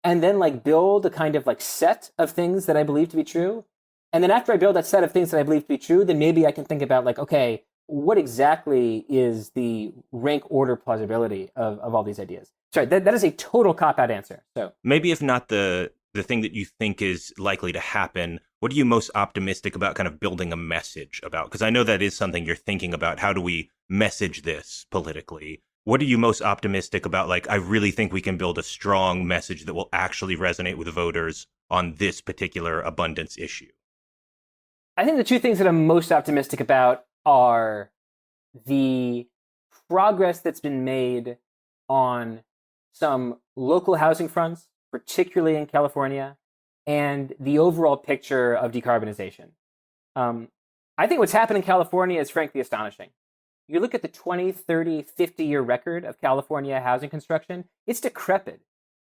and then like build a kind of like set of things that I believe to be true. And then after I build that set of things that I believe to be true, then maybe I can think about like, okay, what exactly is the rank order plausibility of all these ideas? Sorry, that is a total cop-out answer. So maybe if not the thing that you think is likely to happen, what are you most optimistic about kind of building a message about? Because I know that is something you're thinking about. How do we message this politically? What are you most optimistic about? Like, I really think we can build a strong message that will actually resonate with voters on this particular abundance issue. I think the two things that I'm most optimistic about are the progress that's been made on some local housing fronts, particularly in California, and the overall picture of decarbonization. I think what's happened in California is frankly astonishing. You look at the 20, 30, 50-year record of California housing construction, it's decrepit.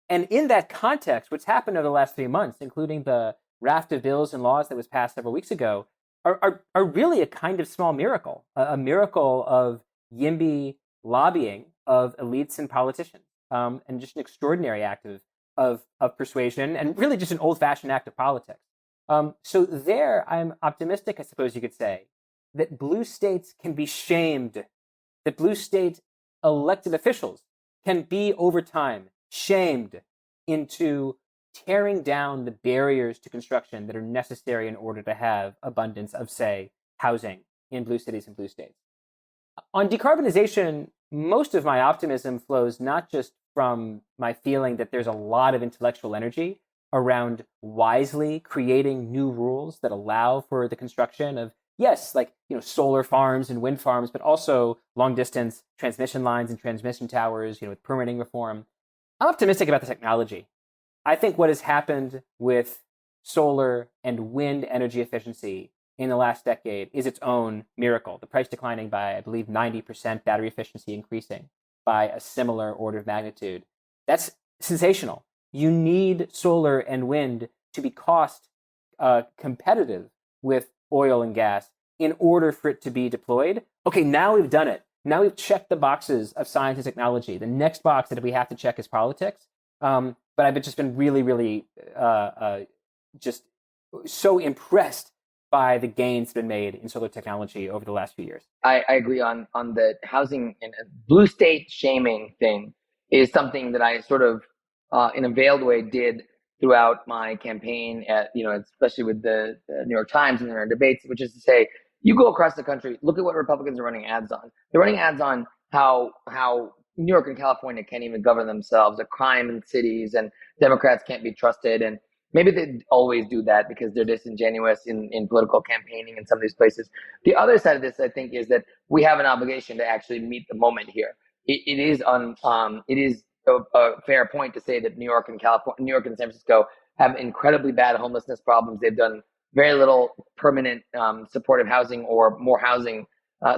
And in that context, what's happened over the last 3 months, including the raft of bills and laws that was passed several weeks ago, are really a kind of small miracle, a miracle of YIMBY lobbying of elites and politicians, and just an extraordinary act of persuasion, and really just an old-fashioned act of politics. So there, I'm optimistic, I suppose you could say, that blue states can be shamed, that blue state elected officials can be, over time, shamed into tearing down the barriers to construction that are necessary in order to have abundance of, say, housing in blue cities and blue states. On decarbonization, most of my optimism flows not just from my feeling that there's a lot of intellectual energy around wisely creating new rules that allow for the construction of, yes, like, solar farms and wind farms, but also long distance transmission lines and transmission towers, with permitting reform. I'm optimistic about the technology. I think what has happened with solar and wind energy efficiency in the last decade is its own miracle. The price declining by, I believe, 90%, battery efficiency increasing by a similar order of magnitude. That's sensational. You need solar and wind to be cost competitive with oil and gas in order for it to be deployed. Okay, now we've done it. Now we've checked the boxes of science and technology. The next box that we have to check is politics. But I've just been really, really just so impressed by the gains that have been made in solar technology over the last few years. I agree on the housing and blue state shaming thing is something that I sort of, in a veiled way, did throughout my campaign at, especially with the New York Times and their debates, which is to say, you go across the country, look at what Republicans are running ads on. They're running ads on how New York and California can't even govern themselves, the crime in cities, and Democrats can't be trusted. And maybe they always do that because they're disingenuous in political campaigning in some of these places. The other side of this, I think, is that we have an obligation to actually meet the moment here. It is a fair point to say that New York and San Francisco have incredibly bad homelessness problems. They've done very little permanent supportive housing or more housing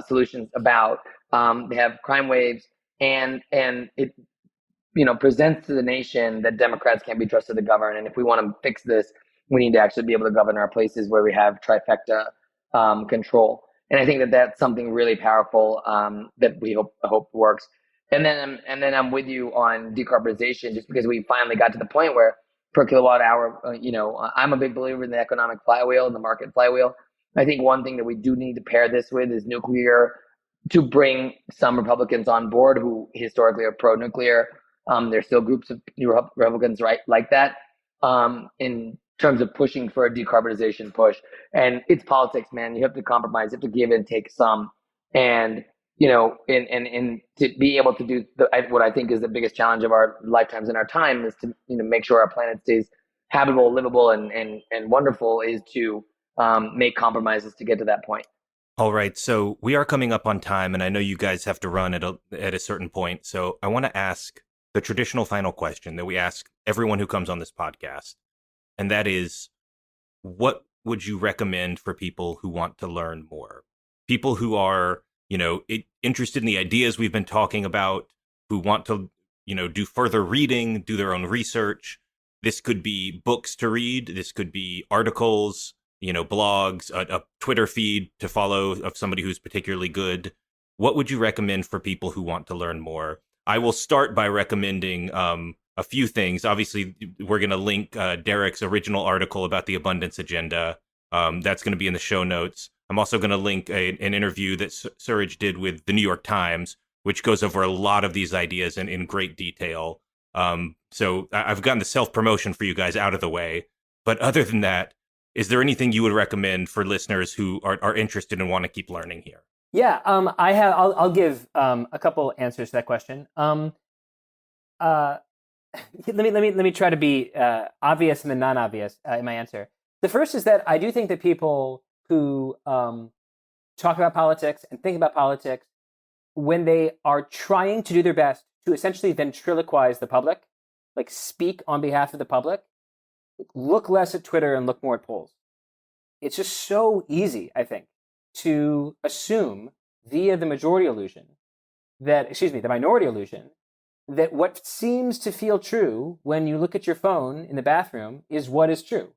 solutions about. They have crime waves, and it presents to the nation that Democrats can't be trusted to govern. And if we want to fix this, we need to actually be able to govern our places where we have trifecta control. And I think that that's something really powerful that we hope works. And then I'm with you on decarbonization, just because we finally got to the point where per kilowatt hour, I'm a big believer in the economic flywheel and the market flywheel. I think one thing that we do need to pair this with is nuclear, to bring some Republicans on board who historically are pro-nuclear. There's still groups of Republicans like that in terms of pushing for a decarbonization push. And it's politics, man. You have to compromise. You have to give and take some. And and to be able to do what I think is the biggest challenge of our lifetimes and our time is to make sure our planet stays habitable, livable, and wonderful, is to make compromises to get to that point. All right, so we are coming up on time, and I know you guys have to run at a certain point. So I want to ask the traditional final question that we ask everyone who comes on this podcast, and that is, what would you recommend for people who want to learn more? People who are, interested in the ideas we've been talking about, who want to, do further reading, do their own research. This could be books to read. This could be articles, blogs, a Twitter feed to follow of somebody who's particularly good. What would you recommend for people who want to learn more? I will start by recommending a few things. Obviously, we're going to link Derek's original article about the abundance agenda. That's going to be in the show notes. I'm also going to link an interview that Suraj did with the New York Times, which goes over a lot of these ideas in great detail. So I've gotten the self-promotion for you guys out of the way. But other than that, is there anything you would recommend for listeners who are interested and want to keep learning here? Yeah, I'll give a couple answers to that question. Let me try to be obvious and then non-obvious in my answer. The first is that I do think that people who talk about politics and think about politics, when they are trying to do their best to essentially ventriloquize the public, like speak on behalf of the public, look less at Twitter and look more at polls. It's just so easy, I think, to assume via the minority illusion that what seems to feel true when you look at your phone in the bathroom is what is true.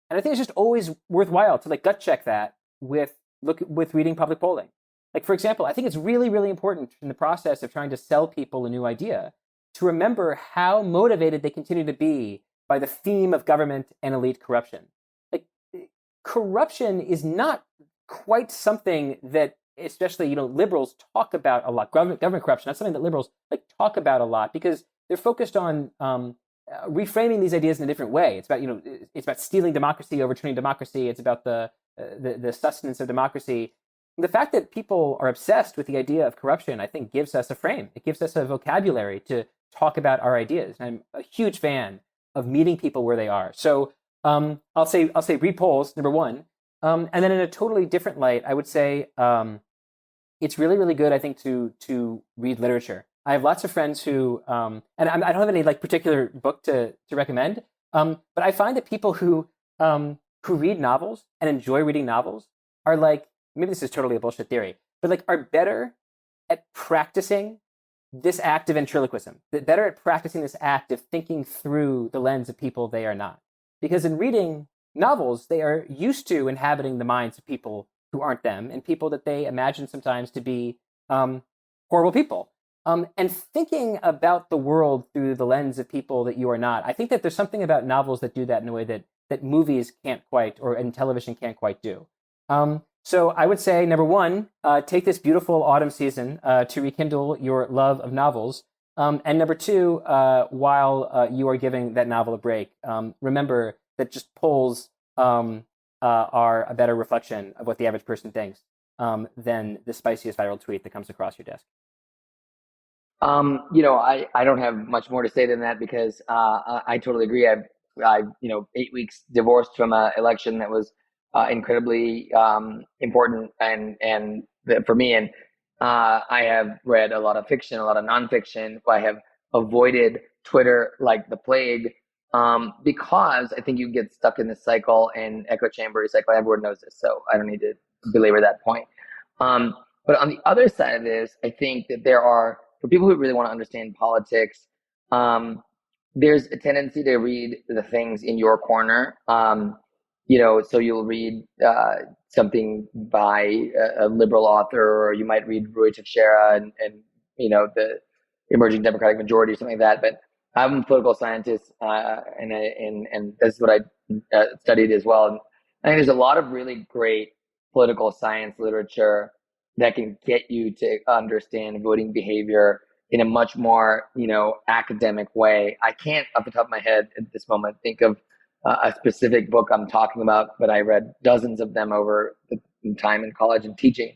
And I think it's just always worthwhile to gut check that with reading public polling. Like, for example, I think it's really, really important in the process of trying to sell people a new idea to remember how motivated they continue to be by the theme of government and elite corruption. Like, corruption is not quite something that, especially, liberals talk about a lot. Government corruption, that's something that liberals talk about a lot because they're focused on reframing these ideas in a different way. It's about, it's about stealing democracy, overturning democracy. It's about the sustenance of democracy. The fact that people are obsessed with the idea of corruption, I think, gives us a frame. It gives us a vocabulary to talk about our ideas. And I'm a huge fan of meeting people where they are. So I'll say read polls, number one. And then in a totally different light, I would say it's really, really good, I think, to read literature. I have lots of friends who, and I don't have any particular book to recommend, but I find that people who read novels and enjoy reading novels are maybe this is totally a bullshit theory, but are better at practicing this act of ventriloquism, better at practicing this act of thinking through the lens of people they are not. Because in reading novels, they are used to inhabiting the minds of people who aren't them and people that they imagine sometimes to be horrible people. And thinking about the world through the lens of people that you are not, I think that there's something about novels that do that in a way that movies can't quite, and television can't quite do. So I would say, number one, take this beautiful autumn season to rekindle your love of novels. And number two, while you are giving that novel a break, remember that just polls are a better reflection of what the average person thinks than the spiciest viral tweet that comes across your desk. I don't have much more to say than that because I totally agree. I've 8 weeks divorced from an election that was incredibly important and for me. And I have read a lot of fiction, a lot of nonfiction. I have avoided Twitter like the plague because I think you get stuck in this cycle and echo chamber cycle. Everyone knows this, so I don't need to belabor that point. But on the other side of this, I think that there are, for people who really want to understand politics, there's a tendency to read the things in your corner. So you'll read something by a liberal author, or you might read Rui Teixeira and the Emerging Democratic Majority or something like that. But I'm a political scientist, and this is what I studied as well. And I think there's a lot of really great political science literature that can get you to understand voting behavior in a much more, academic way. I can't, off the top of my head at this moment, think of a specific book I'm talking about, but I read dozens of them over the time in college and teaching.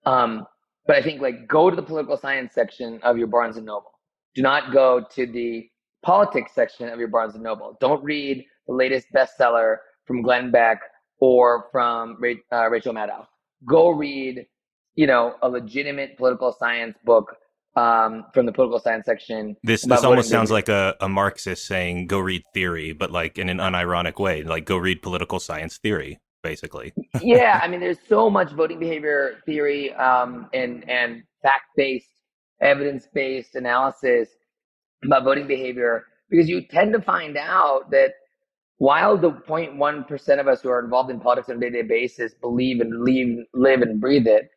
But I think go to the political science section of your Barnes and Noble. Do not go to the politics section of your Barnes and Noble. Don't read the latest bestseller from Glenn Beck or from Rachel Maddow. Go read, a legitimate political science book from the political science section. This almost sounds like a Marxist saying, go read theory, but like in an unironic way, like go read political science theory, basically. Yeah, I mean, there's so much voting behavior theory and fact-based, evidence-based analysis about voting behavior, because you tend to find out that while the 0.1% of us who are involved in politics on a day-to-day basis believe and live and breathe it,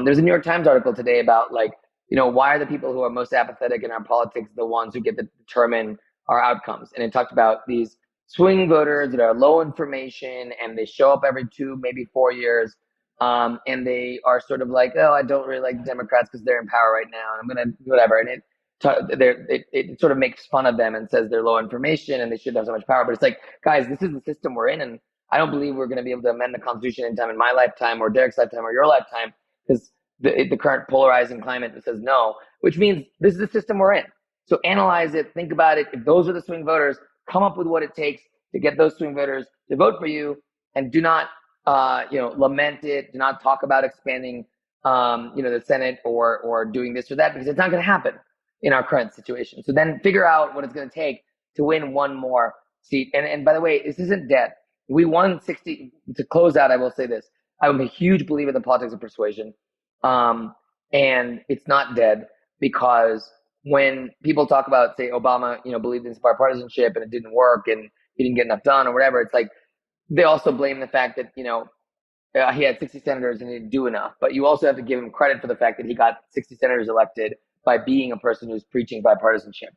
there's a New York Times article today about why are the people who are most apathetic in our politics the ones who get to determine our outcomes? And it talked about these swing voters that are low information and they show up every 2, maybe 4 years. And they are sort of like, oh, I don't really like the Democrats because they're in power right now. And I'm going to whatever. And it sort of makes fun of them and says they're low information and they shouldn't have so much power. But it's like, guys, this is the system we're in. And I don't believe we're going to be able to amend the Constitution anytime in my lifetime or Derek's lifetime or your lifetime, because the current polarizing climate says no, which means this is the system we're in. So analyze it, think about it. If those are the swing voters, come up with what it takes to get those swing voters to vote for you, and do not, lament it. Do not talk about expanding, the Senate or doing this or that, because it's not going to happen in our current situation. So then figure out what it's going to take to win one more seat. And by the way, this isn't dead. We won 60. To close out, I will say this. I'm a huge believer in the politics of persuasion. And it's not dead, because when people talk about, say, Obama, believed in bipartisanship and it didn't work and he didn't get enough done or whatever, it's like they also blame the fact that, he had 60 senators and he didn't do enough. But you also have to give him credit for the fact that he got 60 senators elected by being a person who's preaching bipartisanship.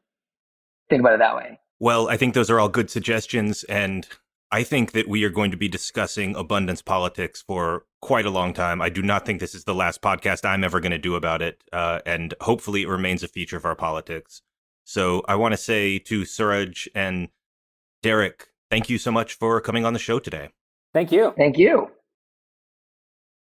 Think about it that way. Well, I think those are all good suggestions, and I think that we are going to be discussing abundance politics for quite a long time. I do not think this is the last podcast I'm ever going to do about it, and hopefully it remains a feature of our politics. So I want to say to Suraj and Derek, thank you so much for coming on the show today. Thank you. Thank you.